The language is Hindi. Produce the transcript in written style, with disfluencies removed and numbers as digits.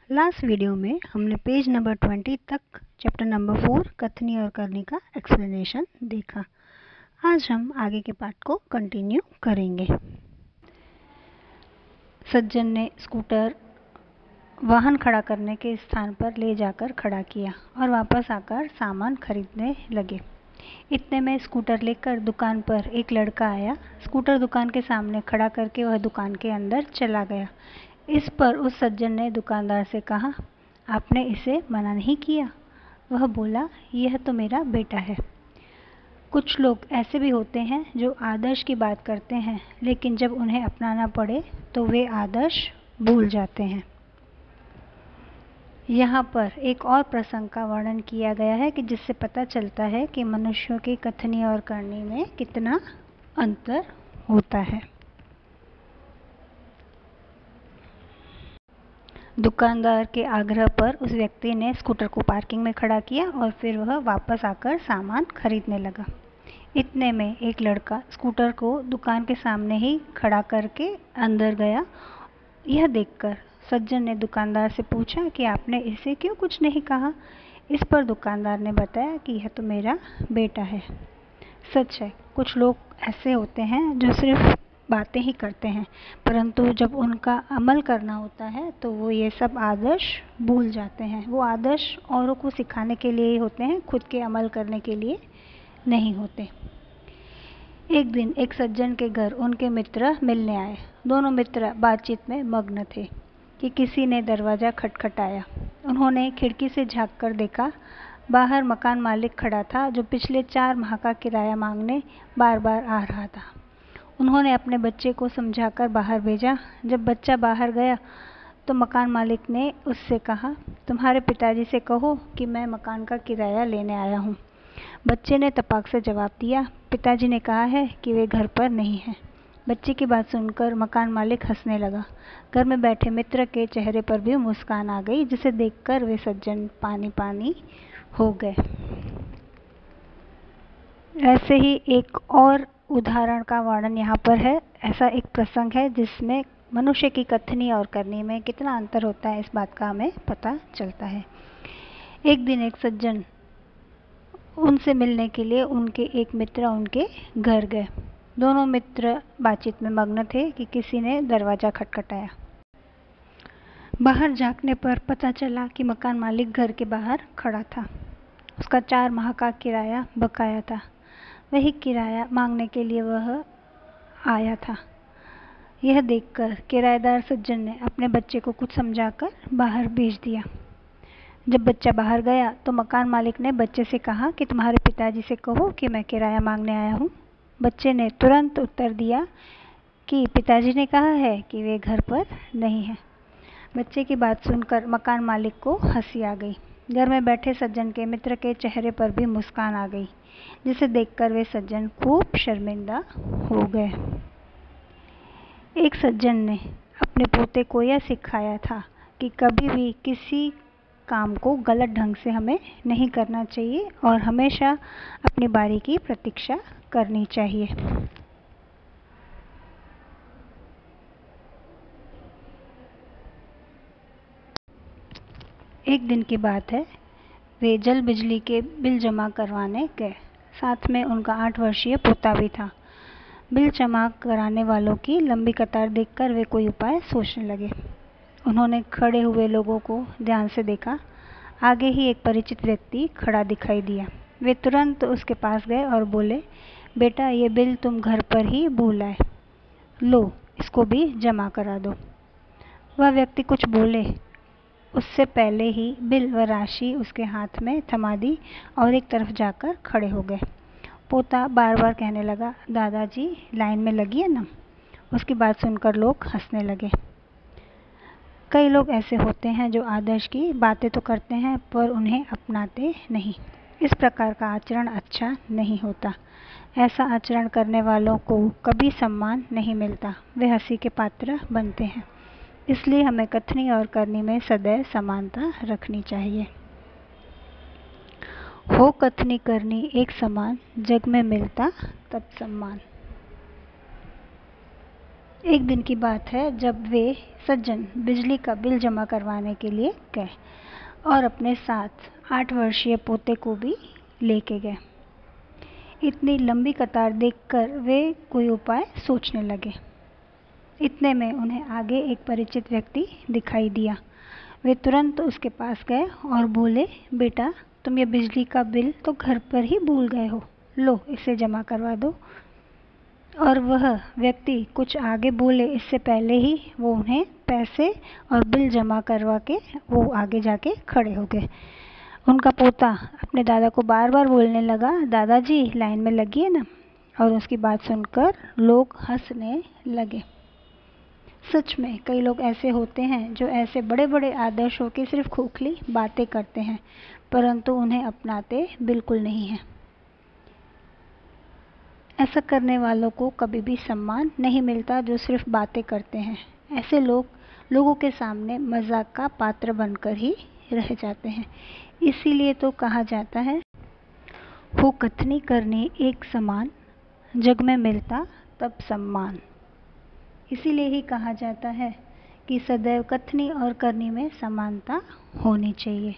लास्ट वीडियो में हमने पेज नंबर 20 तक चैप्टर नंबर 4 कथनी और करनी का एक्सप्लेनेशन देखा। आज हम आगे के पार्ट को कंटिन्यू करेंगे। सज्जन ने स्कूटर वाहन खड़ा करने के स्थान पर ले जाकर खड़ा किया और वापस आकर सामान खरीदने लगे। इतने में स्कूटर लेकर दुकान पर एक लड़का आया। स्कूटर दुकान के सामने खड़ा करके वह दुकान के अंदर चला गया। इस पर उस सज्जन ने दुकानदार से कहा, आपने इसे मना नहीं किया? वह बोला, यह तो मेरा बेटा है। कुछ लोग ऐसे भी होते हैं जो आदर्श की बात करते हैं, लेकिन जब उन्हें अपनाना पड़े तो वे आदर्श भूल जाते हैं। यहाँ पर एक और प्रसंग का वर्णन किया गया है कि जिससे पता चलता है कि मनुष्यों की कथनी और करनी में कितना अंतर होता है। दुकानदार के आग्रह पर उस व्यक्ति ने स्कूटर को पार्किंग में खड़ा किया और फिर वह वापस आकर सामान खरीदने लगा। इतने में एक लड़का स्कूटर को दुकान के सामने ही खड़ा करके अंदर गया। यह देखकर सज्जन ने दुकानदार से पूछा कि आपने इसे क्यों कुछ नहीं कहा? इस पर दुकानदार ने बताया कि यह तो मेरा बेटा है। सच है, कुछ लोग ऐसे होते हैं जो सिर्फ बातें ही करते हैं, परंतु जब उनका अमल करना होता है तो वो ये सब आदर्श भूल जाते हैं। वो आदर्श औरों को सिखाने के लिए ही होते हैं, खुद के अमल करने के लिए नहीं होते। एक दिन एक सज्जन के घर उनके मित्र मिलने आए। दोनों मित्र बातचीत में मग्न थे कि किसी ने दरवाज़ा खटखटाया। उन्होंने खिड़की से झाँक कर देखा। बाहर मकान मालिक खड़ा था, जो पिछले 4 माह का किराया मांगने बार बार आ रहा था। उन्होंने अपने बच्चे को समझाकर बाहर भेजा। जब बच्चा बाहर गया तो मकान मालिक ने उससे कहा, तुम्हारे पिताजी से कहो कि मैं मकान का किराया लेने आया हूँ। बच्चे ने तपाक से जवाब दिया, पिताजी ने कहा है कि वे घर पर नहीं हैं। बच्चे की बात सुनकर मकान मालिक हंसने लगा। घर में बैठे मित्र के चेहरे पर भी मुस्कान आ गई, जिसे देखकर वे सज्जन पानी पानी हो गए। ऐसे ही एक और उदाहरण का वर्णन यहाँ पर है। ऐसा एक प्रसंग है जिसमें मनुष्य की कथनी और करनी में कितना अंतर होता है, इस बात का हमें पता चलता है। एक दिन एक सज्जन उनसे मिलने के लिए उनके एक मित्र उनके घर गए। दोनों मित्र बातचीत में मग्न थे कि किसी ने दरवाज़ा खटखटाया। बाहर झांकने पर पता चला कि मकान मालिक घर के बाहर खड़ा था। उसका 4 माह का किराया बकाया था। वही किराया मांगने के लिए वह आया था। यह देखकर किराएदार सज्जन ने अपने बच्चे को कुछ समझाकर बाहर भेज दिया। जब बच्चा बाहर गया तो मकान मालिक ने बच्चे से कहा कि तुम्हारे पिताजी से कहो कि मैं किराया मांगने आया हूँ। बच्चे ने तुरंत उत्तर दिया कि पिताजी ने कहा है कि वे घर पर नहीं हैं। बच्चे की बात सुनकर मकान मालिक को हंसी आ गई। घर में बैठे सज्जन के मित्र के चेहरे पर भी मुस्कान आ गई, जिसे देखकर वे सज्जन खूब शर्मिंदा हो गए। एक सज्जन ने अपने पोते को यह सिखाया था कि कभी भी किसी काम को गलत ढंग से हमें नहीं करना चाहिए और हमेशा अपनी बारी की प्रतीक्षा करनी चाहिए। एक दिन की बात है, वे जल बिजली के बिल जमा करवाने गए। साथ में उनका 8 वर्षीय पोता भी था। बिल जमा कराने वालों की लंबी कतार देखकर वे कोई उपाय सोचने लगे। उन्होंने खड़े हुए लोगों को ध्यान से देखा। आगे ही एक परिचित व्यक्ति खड़ा दिखाई दिया। वे तुरंत उसके पास गए और बोले, बेटा, ये बिल तुम घर पर ही भूल आए, लो इसको भी जमा करा दो। वह व्यक्ति कुछ बोले उससे पहले ही बिल व राशि उसके हाथ में थमा दी और एक तरफ जाकर खड़े हो गए। पोता बार बार कहने लगा, दादाजी लाइन में लगी है ना। उसकी बात सुनकर लोग हंसने लगे। कई लोग ऐसे होते हैं जो आदर्श की बातें तो करते हैं पर उन्हें अपनाते नहीं। इस प्रकार का आचरण अच्छा नहीं होता। ऐसा आचरण करने वालों को कभी सम्मान नहीं मिलता, वे हंसी के पात्र बनते हैं। इसलिए हमें कथनी और करनी में सदैव समानता रखनी चाहिए। हो कथनी करनी एक समान, जग में मिलता तब सम्मान। एक दिन की बात है जब वे सज्जन बिजली का बिल जमा करवाने के लिए गए और अपने साथ 8 वर्षीय पोते को भी लेके गए। इतनी लंबी कतार देखकर वे कोई उपाय सोचने लगे। इतने में उन्हें आगे एक परिचित व्यक्ति दिखाई दिया। वे तुरंत उसके पास गए और बोले, बेटा तुम ये बिजली का बिल तो घर पर ही भूल गए हो, लो इसे जमा करवा दो। और वह व्यक्ति कुछ आगे बोले इससे पहले ही वो उन्हें पैसे और बिल जमा करवा के वो आगे जाके खड़े हो गए। उनका पोता अपने दादा को बार बार बोलने लगा, दादाजी लाइन में लगिए ना। और उसकी बात सुनकर लोग हंसने लगे। सच में कई लोग ऐसे होते हैं जो ऐसे बड़े बड़े आदर्शों की सिर्फ खोखली बातें करते हैं, परंतु उन्हें अपनाते बिल्कुल नहीं हैं। ऐसा करने वालों को कभी भी सम्मान नहीं मिलता जो सिर्फ बातें करते हैं। ऐसे लोगों के सामने मजाक का पात्र बनकर ही रह जाते हैं। इसीलिए तो कहा जाता है, हो कथनी करनी एक समान, जग में मिलता तब सम्मान। इसीलिए ही कहा जाता है कि सदैव कथनी और करनी में समानता होनी चाहिए।